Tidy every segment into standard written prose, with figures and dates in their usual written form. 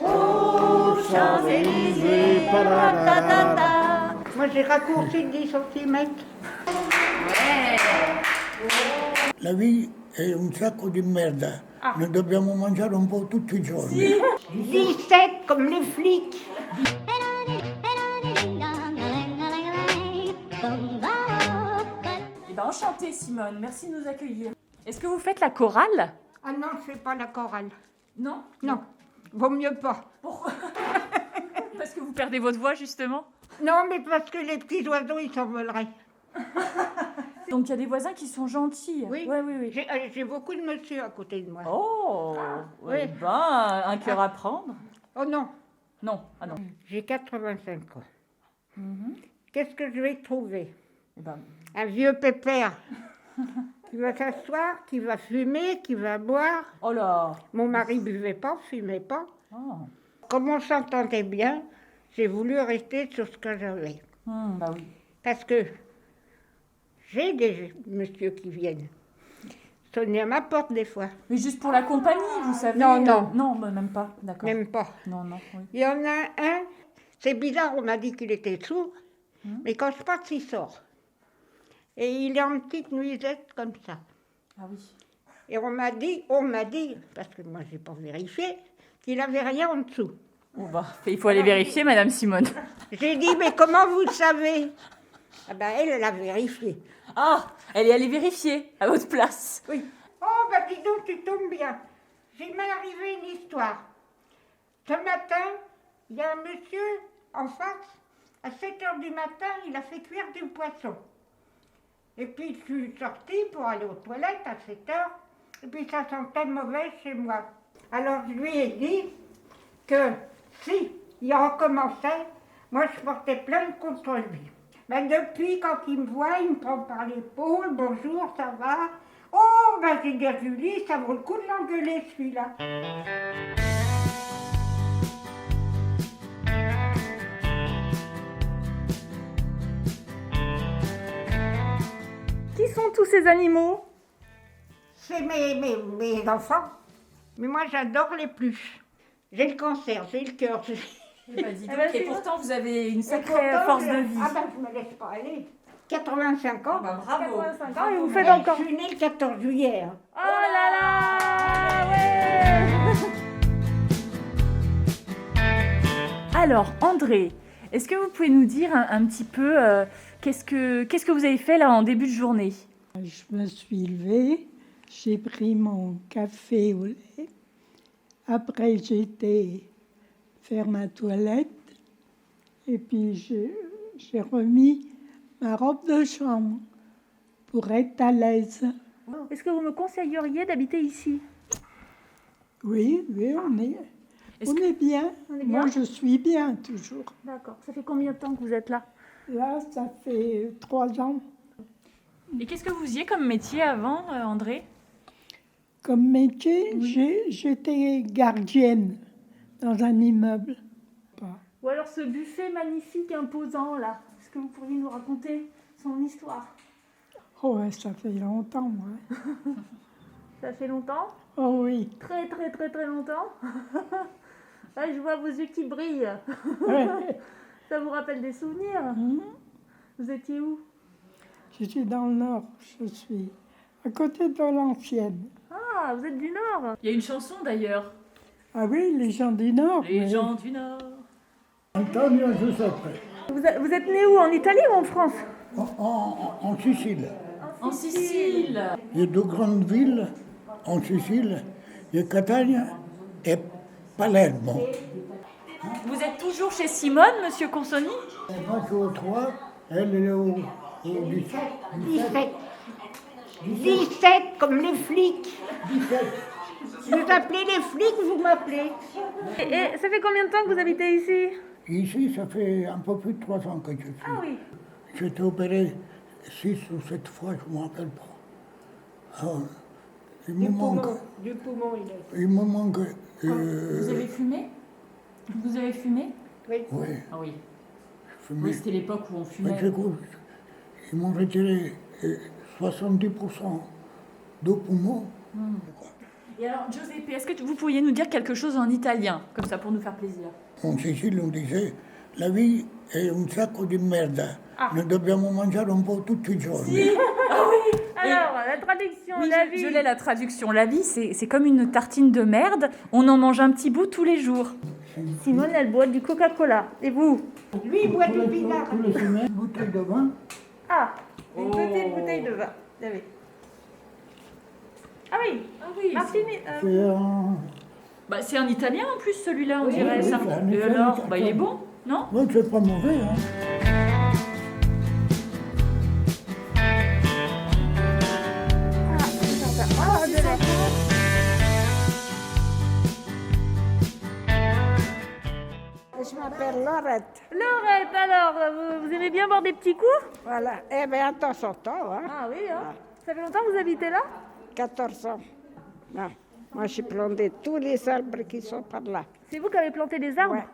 Aux Champs-Élysées, pa-da-da-da-da. Moi, j'ai raccourci de 10 cm. Ouais. La vie è un sacco di merda. Ne dobbiamo mangiare un po' tutti i giorni. 17 comme les flics. Eh ben, enchantée Simone, merci de nous accueillir. Est-ce que vous faites la chorale? Ah non, je fais pas la chorale. Non? Non, vaut mieux pas. Pourquoi? Parce que vous perdez votre voix justement? Non, mais parce que les petits oiseaux, ils s'envoleraient. Donc il y a des voisins qui sont gentils. Oui. Ouais, oui, oui. J'ai beaucoup de monsieur à côté de moi. Oh, oui. eh ben, un cœur à prendre. Oh non, Non, ah non. j'ai 85 ans. Qu'est-ce que je vais trouver? Eh ben, Un vieux pépère qui va s'asseoir, qui va fumer, qui va boire. oh là. Mon mari buvait pas, fumait pas. Oh. Comme on s'entendait bien, j'ai voulu rester sur ce que j'avais. Bah oui. Parce que j'ai des messieurs qui viennent sonner à ma porte des fois. Mais juste pour la compagnie, vous savez. Non, non. Non, bah, même pas, d'accord. Même pas. Non, non, oui. Il y en a un, c'est bizarre, on m'a dit qu'il était sourd, mais quand je passe, il sort. Et il est en petite nuisette comme ça. Ah oui. Et on m'a dit, parce que moi j'ai pas vérifié, qu'il avait rien en dessous. Bon bah, il faut aller vérifier, Madame Simone. J'ai dit, mais comment vous savez? Ah ben elle a vérifié. Ah, elle est allée vérifier à votre place. Oui. Oh, bah dis donc, tu tombes bien. J'ai m'est arrivé une histoire. Ce matin, il y a un monsieur en face, à 7 h du matin, il a fait cuire du poisson. Et puis, je suis sortie pour aller aux toilettes à 7 h, et puis ça sentait mauvais chez moi. Alors, je lui ai dit que si il recommençait, moi, je portais plainte contre lui. Mais depuis, quand il me voit, il me prend par l'épaule, bonjour, ça va? Oh, ben j'ai dit à Julie, ça vaut le coup de l'engueuler celui-là. Qui sont tous ces animaux? C'est mes enfants. Mais moi, j'adore les pluches. J'ai le cancer, j'ai le cœur. Eh ben, dis donc, ben, et c'est pourtant vous avez une Et sacrée pourtant, force de vie. Ah ben, je me laisse pas aller. 85 ans. Bah, bravo. 85 ans et vous faites Et encore. Je suis née le 14 juillet. Hein. Oh là là, ouais. Alors, André, est-ce que vous pouvez nous dire un petit peu qu'est-ce que vous avez fait là en début de journée? Je me suis levée, j'ai pris mon café au lait. Après, j'ai été faire ma toilette. Et puis, j'ai remis ma robe de chambre pour être à l'aise. Est-ce que vous me conseilleriez d'habiter ici? Oui, on est bien. On est bien. Moi, je suis bien toujours. D'accord. Ça fait combien de temps que vous êtes là? Là, ça fait 3 ans. Et qu'est-ce que vous faisiez comme métier avant, André? Comme métier, j'étais gardienne dans un immeuble. Ou alors ce buffet magnifique, imposant là. Est-ce que vous pourriez nous raconter son histoire? Oh, ouais, ça fait longtemps, moi. Ça fait longtemps? Oh oui. Très très très très longtemps. Là, je vois vos yeux qui brillent. Ouais. Ça vous rappelle des souvenirs? Vous étiez où? Je suis dans le nord, je suis à côté de Valenciennes. Ah, vous êtes du Nord. Il y a une chanson d'ailleurs. Ah oui, les gens du nord. Les mais- gens du Nord. Antonio Giuseppe, Vous êtes né où? En Italie ou en France? en Sicile. En Sicile. Il y a 2 grandes villes en Sicile. Il y a Catania et Palermo. Vous êtes toujours chez Simone, Monsieur Consoni? Et moi, je suis au 3, elle est au 17. 17. 17 comme les flics. 17. Vous appelez les flics, vous m'appelez. Et ça fait combien de temps que vous habitez ici? Ici, ça fait un peu plus de 3 ans que je suis. Ah oui. J'ai été opéré 6 ou 7 fois, je ne me rappelle pas. Alors, il me manque. Du poumon, il est. Il me manque. Vous avez fumé? Vous avez fumé? Oui. Oui, Ah oui. je fumais. Oui, c'était l'époque où on Mais fumait. j'écoute, ils m'ont retiré 70% de poumons. Et alors, Giuseppe, est-ce que vous pourriez nous dire quelque chose en italien, comme ça, pour nous faire plaisir? En Sicile on disait la vie è un sacco di merda, noi dobbiamo mangiare un po' tutti i giorni. Ah oui. Alors, la traduction, Oui, la je vie. l'ai la traduction. La vie, c'est comme une tartine de merde. On en mange un petit bout tous les jours. Simone, elle boit du Coca-Cola. Et vous? Lui, il boit du pinard. Tous les semaines, une bouteille de vin. Ah, une petite bouteille de vin. Ah oui. Ah oui, Ah oui. Martini. C'est un... Bah, c'est un italien en plus, celui-là, on Oui, dirait. oui, ça. c'est un Et italien, alors, ça, bah, il est ça. bon, non? Ouais, c'est pas mauvais, hein. Ah, de lait. Je m'appelle Laurette. Laurette, alors, vous aimez bien boire des petits coups? Voilà. Eh bien, de temps en temps, hein. Ah oui, hein. Ça fait longtemps que vous habitez là? 14 ans. Non. Moi, j'ai planté tous les arbres qui sont par là. C'est vous qui avez planté des arbres? Ouais.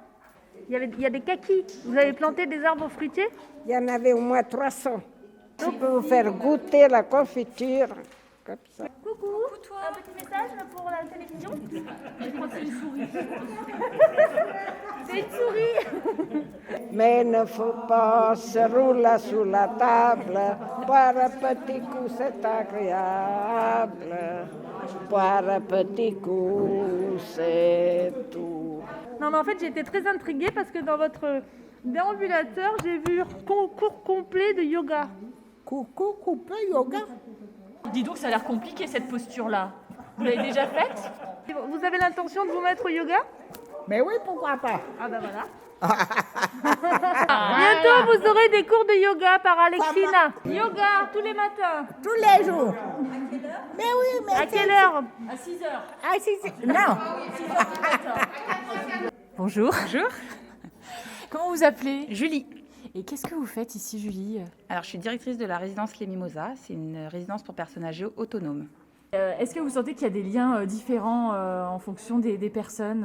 Il y a des kakis. Vous avez planté des arbres fruitiers? Il y en avait au moins 300. Je peux vous faire goûter la confiture. Comme ça. Coucou. Un petit message pour la télévision? Je crois que c'est une souris. C'est une souris. Mais il ne faut pas se rouler sous la table. Boire un petit coup, c'est agréable. Boire un petit coup, c'est tout. Non, mais en fait, j'ai été très intriguée parce que dans votre déambulateur, j'ai vu cours complet de yoga. Coucou, coupé, yoga. Dis donc, ça a l'air compliqué cette posture-là. Vous l'avez déjà faite? Vous avez l'intention de vous mettre au yoga? Mais oui, pourquoi pas? Ah ben voilà. Bientôt, vous aurez des cours de yoga par Alexina. Yoga tous les matins. Tous les jours. Mais oui, mais À quelle heure? À 6 heures. Ah, si. Non. Bonjour. Bonjour, Comment vous appelez? Julie. Et qu'est-ce que vous faites ici, Julie? Alors, je suis directrice de la résidence Les Mimosas. C'est une résidence pour personnes âgées autonomes. Est-ce que vous sentez qu'il y a des liens différents en fonction des personnes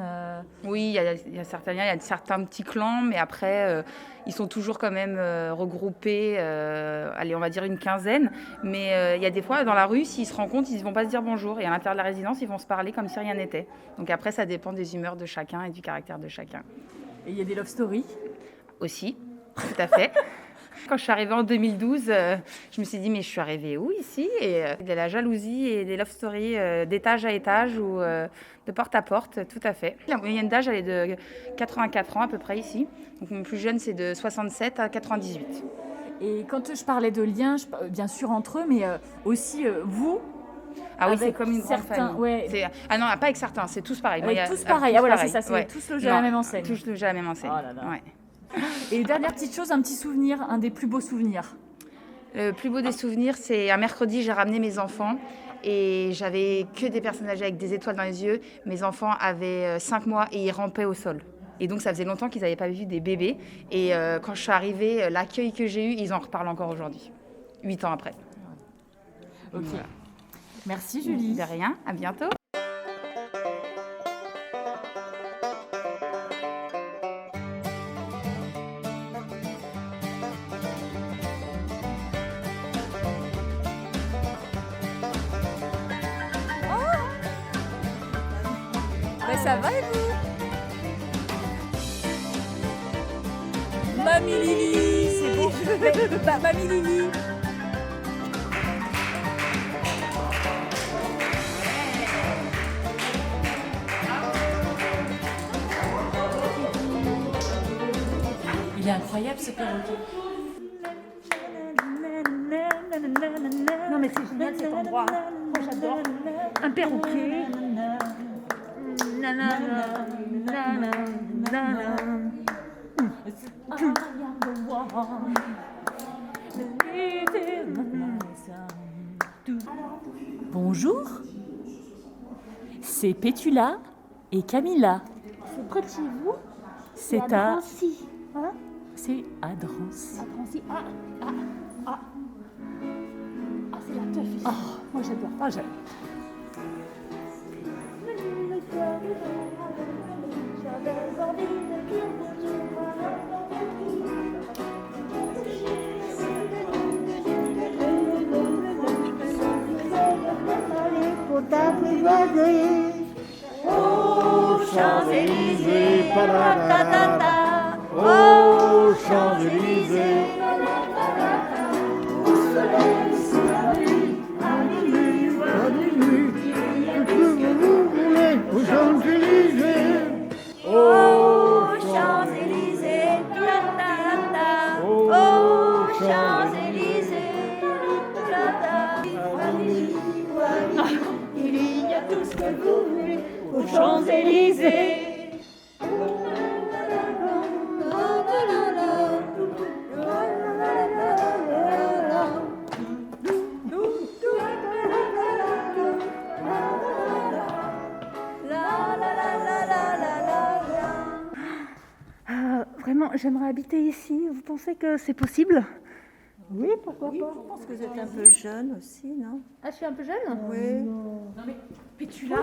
Oui, il y a certains liens, il y a certains petits clans, mais après, ils sont toujours quand même regroupés, allez, on va dire une quinzaine. Mais il y a des fois, dans la rue, s'ils se rencontrent, ils ne vont pas se dire bonjour. Et à l'intérieur de la résidence, ils vont se parler comme si rien n'était. Donc après, ça dépend des humeurs de chacun et du caractère de chacun. Et il y a des love stories? Aussi, tout à fait. Quand je suis arrivée en 2012, je me suis dit, mais je suis arrivée où ici? Et il y a la jalousie et des love stories d'étage à étage ou de porte à porte, tout à fait. La moyenne d'âge, elle est de 84 ans à peu près ici. Donc mon plus jeune, c'est de 67 à 98. Et quand je parlais de liens, bien sûr entre eux, mais aussi vous? Ah oui, Avec c'est comme une grande certains, famille. ouais. Ah non, pas avec certains, c'est tous pareil. Avec Moi, tous pareil, ah voilà, c'est ça, c'est ouais. tous logés à la Non, même enseigne. Tous logés à la même enseigne. Oh là là. Ouais. Et dernière petite chose, un petit souvenir, un des plus beaux souvenirs. Le plus beau des souvenirs, c'est un mercredi, j'ai ramené mes enfants et j'avais que des personnes âgées avec des étoiles dans les yeux. Mes enfants avaient 5 mois et ils rampaient au sol. Et donc, ça faisait longtemps qu'ils n'avaient pas vu des bébés. Et quand je suis arrivée, l'accueil que j'ai eu, ils en reparlent encore aujourd'hui, 8 ans après. Ok. Voilà. Merci Julie. De rien, à bientôt. Ça va et vous? Mamie Lily, c'est bon. Mamie Lily. Il est incroyable ce perroquet. Non mais c'est génial cet endroit. Moi j'adore. Un perroquet. Bonjour, c'est Pétula et Camilla. C'est près de chez vous? C'est à... Drancy. Hein? C'est à Drancy. À Drancy. Ah, c'est la teuf ici. Moi j'adore. Ah, j'aime. Pour t'apprivoiser. Champs-Élysées, pa-da-da-da-da. Aux Champs-Élysées. Aux Champs-Élysées. Aux Champs-Élysées, ta-ta-ta. Aux Champs-Élysées, ta-ta. Il y a tout ce que vous voulez aux Champs-Élysées. Vraiment, j'aimerais habiter ici. Vous pensez que c'est possible? Oui, pourquoi pas? Je pense que vous êtes un peu jeune aussi, non? Ah, je suis un peu jeune? Oui. Non mais Pétula,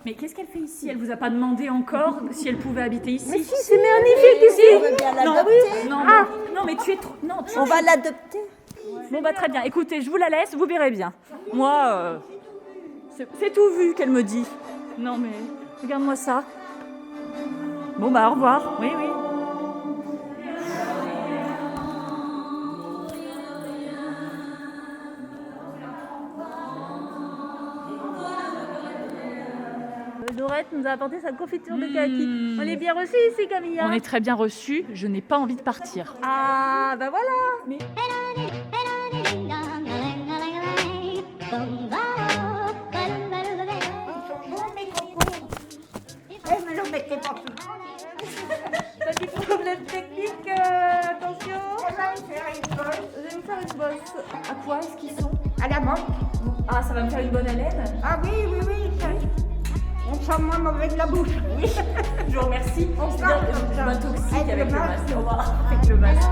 mais qu'est-ce qu'elle fait ici? Elle vous a pas demandé encore si elle pouvait habiter ici? Mais si, c'est magnifique ici! On veut bien Non, l'adopter. non, non, mais tu es trop... Non, tu... On va l'adopter. Bon bah très bien, écoutez, je vous la laisse, vous verrez bien. Moi, c'est tout vu qu'elle me dit. Non mais, regarde-moi ça. Bon bah au revoir, oui, oui. Dorette nous a apporté sa confiture de kaki. On est bien reçus ici, Camille. On est très bien reçus, je n'ai pas envie de partir. Ah, bah voilà. Ils sont bons, mes cocos. Eh, me le mettez pas souvent. Petit problème technique, attention. On va me faire une bosse Je vais vous faire une bosse. À quoi est-ce qu'ils sont? à la menthe. Ah, ça va me faire une bonne haleine. Ah oui, oui, oui, ça, on sent moins mauvais de la bouche. Je vous remercie. On Je part comme je ça. m'intoxique Avec avec le le masque. masque. Au revoir. Avec le masque.